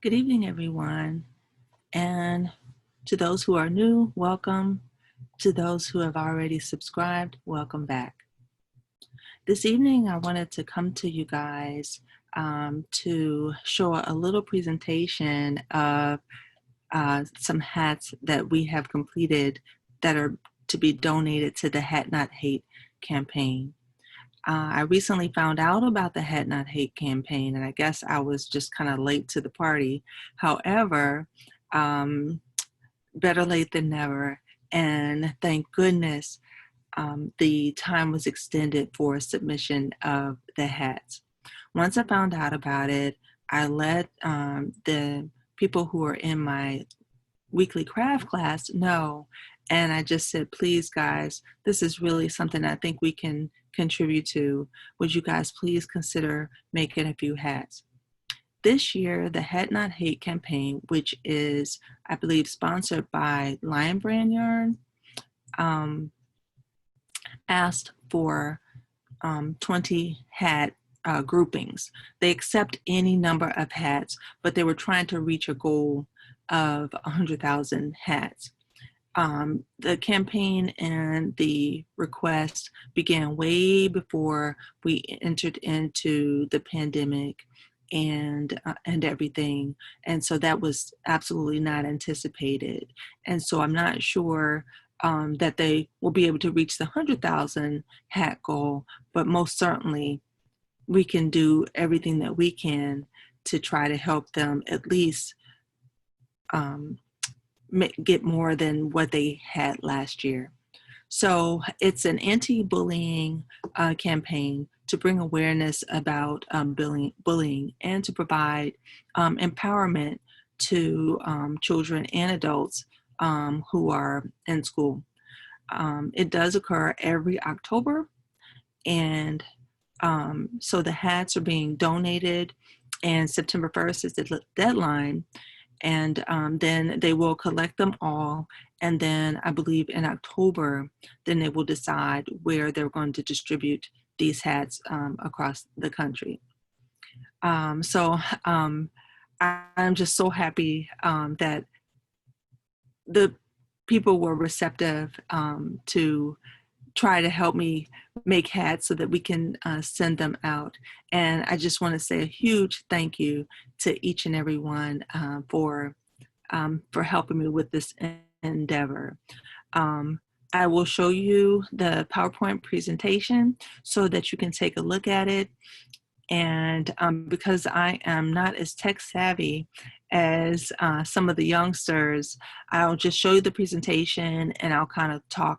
Good evening, everyone. And to those who are new, welcome. To those who have already subscribed, welcome back. This evening, I wanted to come to you guys to show a little presentation of some hats that we have completed that are to be donated to the Hat Not Hate campaign. I recently found out about the Hat Not Hate campaign, and I guess I was just kind of late to the party. However, um, better late than never, and thank goodness the time was extended for submission of the hats. Once I found out about it, I let the people who are in my weekly craft class know, and I just said, please guys, this is really something I think we can contribute to. Would you guys please consider making a few hats? This year, the Hat Not Hate campaign, which is, I believe, sponsored by Lion Brand Yarn, asked for 20 hat groupings. They accept any number of hats, but they were trying to reach a goal of 100,000 hats. The campaign and the request began way before we entered into the pandemic and everything, and so that was absolutely not anticipated. And so I'm not sure that they will be able to reach the 100,000 hat goal, but most certainly we can do everything that we can to try to help them at least get more than what they had last year. So it's an anti-bullying campaign to bring awareness about bullying and to provide empowerment to children and adults who are in school. It does occur every October, and so the hats are being donated, and September 1st is the deadline. And then they will collect them all. And then I believe in October, then they will decide where they're going to distribute these hats across the country. I'm just so happy that the people were receptive to try to help me make hats so that we can send them out. And I just want to say a huge thank you to each and every one for helping me with this endeavor. I will show you the PowerPoint presentation so that you can take a look at it. And because I am not as tech savvy as some of the youngsters, I'll just show you the presentation and I'll kind of talk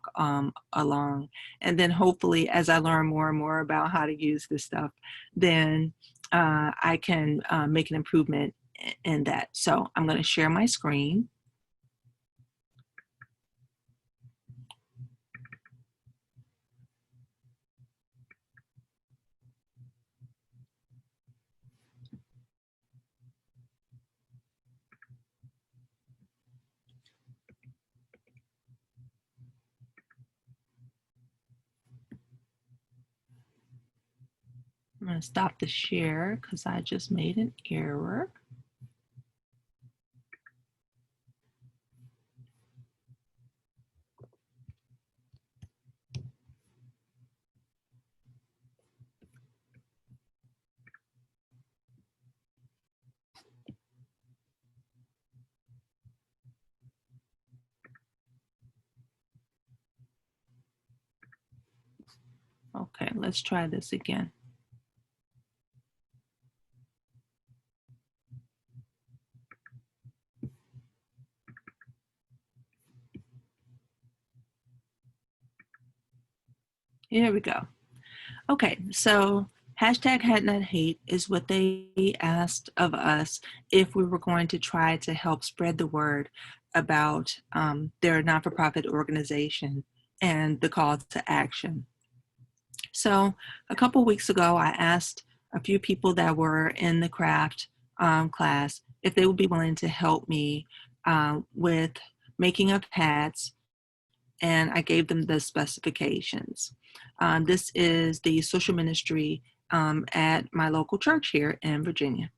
along. And then hopefully as I learn more and more about how to use this stuff, then I can make an improvement in that. So I'm going to share my screen. I'm going to stop the share because I just made an error. Okay, let's try this again. Here we go. Okay, so hashtag Hat Not Hate is what they asked of us if we were going to try to help spread the word about their not-for-profit organization and the call to action. So a couple weeks ago, I asked a few people that were in the craft class if they would be willing to help me with making up hats, and I gave them the specifications. This is the social ministry at my local church here in Virginia.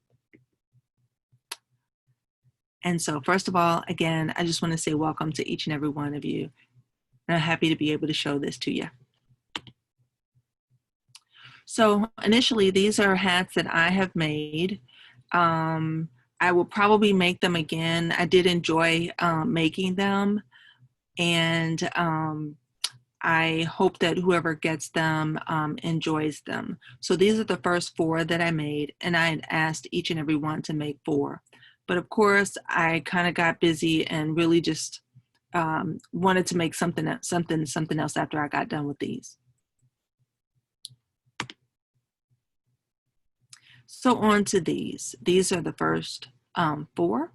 And so first of all, again, I just want to say welcome to each and every one of you. And I'm happy to be able to show this to you. So initially, these are hats that I have made. I will probably make them again. I did enjoy making them, and I hope that whoever gets them enjoys them. So these are the first 4 that I made, and I had asked each and every one to make 4. But of course, I kind of got busy and really just wanted to make something else after I got done with these. So on to these. These are the first 4.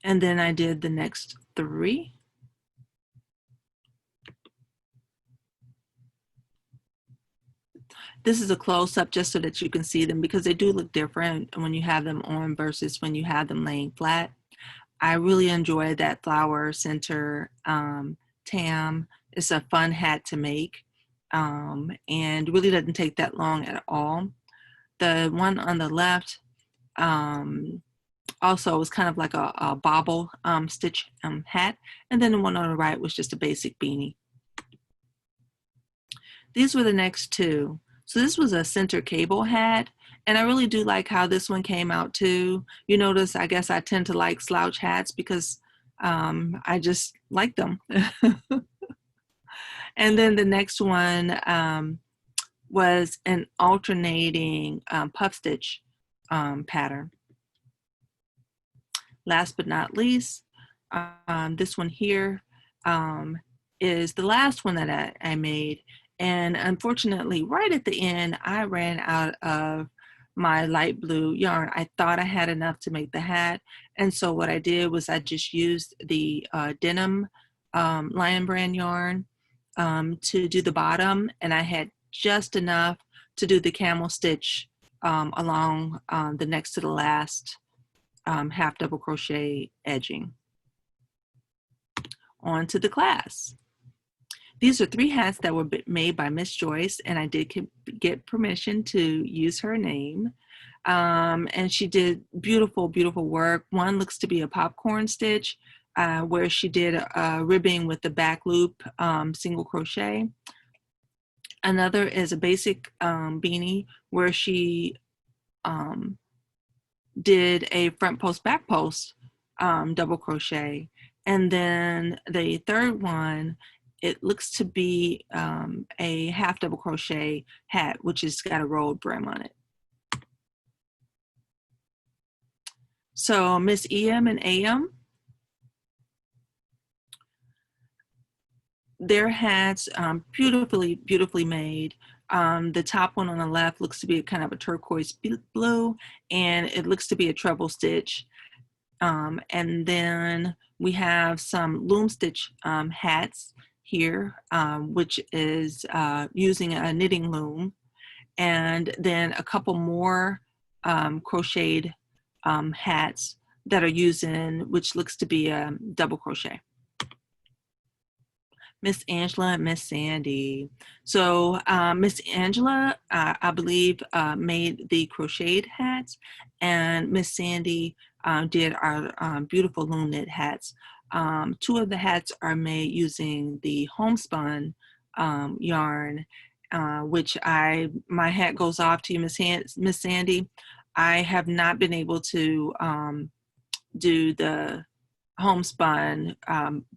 And then I did the next 3. This is a close-up just so that you can see them, because they do look different when you have them on versus when you have them laying flat. I really enjoy that flower center tam. It's a fun hat to make, and really doesn't take that long at all. The one on the left also was kind of like a bobble stitch hat, and then the one on the right was just a basic beanie. These were the next 2. So this was a center cable hat, and I really do like how this one came out too. You notice, I guess I tend to like slouch hats because I just like them. And then the next one was an alternating puff stitch pattern. Last but not least, this one here is the last one that I made. And unfortunately, right at the end, I ran out of my light blue yarn. I thought I had enough to make the hat. And so what I did was I just used the denim Lion Brand yarn to do the bottom. And I had just enough to do the camel stitch along the next to the last half double crochet edging. On to the class. These are 3 hats that were made by Miss Joyce, and I did get permission to use her name. And she did beautiful, beautiful work. One looks to be a popcorn stitch, where she did a ribbing with the back loop single crochet. Another is a basic beanie where she did a front post, back post double crochet. And then the third one, it looks to be a half double crochet hat, which has got a rolled brim on it. So Miss EM and AM, their hats beautifully, beautifully made. The top one on the left looks to be kind of a turquoise blue, and it looks to be a treble stitch. And then we have some loom stitch hats here, which is using a knitting loom, and then a couple more crocheted hats that are using, which looks to be a double crochet. Miss Angela and Miss Sandy. So Miss Angela, I believe, made the crocheted hats, and Miss Sandy did our beautiful loom knit hats. 2 of the hats are made using the homespun yarn, which my hat goes off to you, Miss Sandy. I have not been able to do the homespun,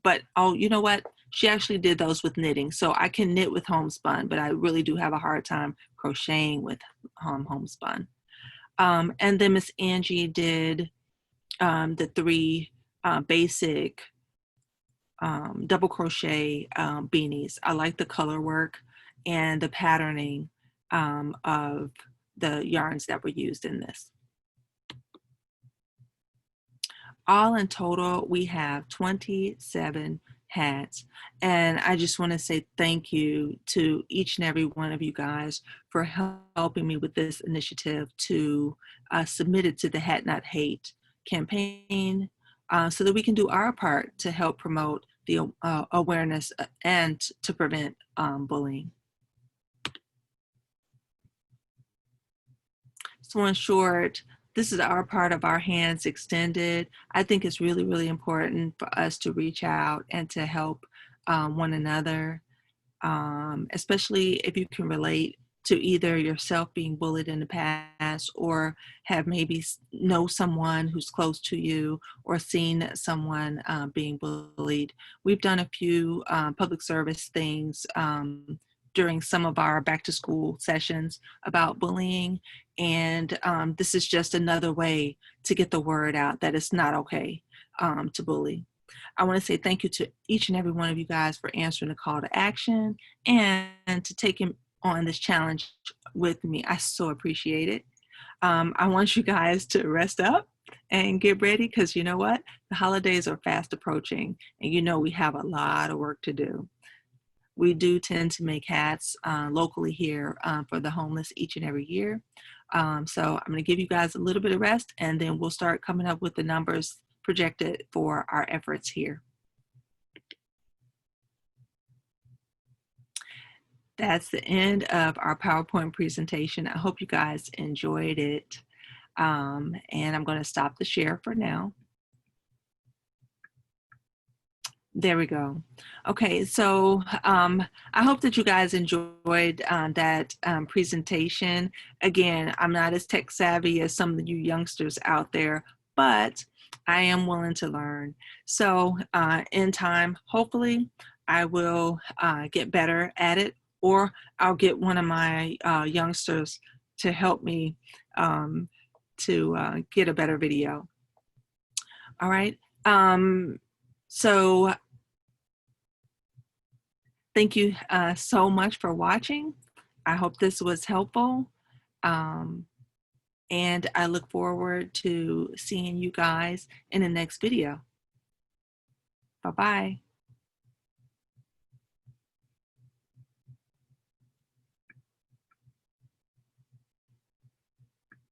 but oh, you know what? She actually did those with knitting. So I can knit with homespun, but I really do have a hard time crocheting with homespun. And then Miss Angie did the 3 basic double crochet beanies. I like the color work and the patterning of the yarns that were used in this. All in total, we have 27 hats. And I just want to say thank you to each and every one of you guys for helping me with this initiative to submit it to the Hat Not Hate campaign, so that we can do our part to help promote the awareness and to prevent bullying. So in short, this is our part of our hands extended. I think it's really, really important for us to reach out and to help one another, especially if you can relate to either yourself being bullied in the past or have maybe know someone who's close to you or seen someone being bullied. We've done a few public service things during some of our back to school sessions about bullying. And this is just another way to get the word out that it's not okay to bully. I want to say thank you to each and every one of you guys for answering the call to action and to taking on this challenge with me. I so appreciate it. I want you guys to rest up and get ready because you know what? The holidays are fast approaching and you know we have a lot of work to do. We do tend to make hats locally here for the homeless each and every year. So I'm going to give you guys a little bit of rest and then we'll start coming up with the numbers projected for our efforts here. That's the end of our PowerPoint presentation. I hope you guys enjoyed it. And I'm going to stop the share for now. There we go. Okay, so I hope that you guys enjoyed that presentation. Again, I'm not as tech savvy as some of you youngsters out there, but I am willing to learn. So in time, hopefully, I will get better at it, or I'll get one of my youngsters to help me to get a better video. All right. So thank you so much for watching. I hope this was helpful. And I look forward to seeing you guys in the next video. Bye-bye.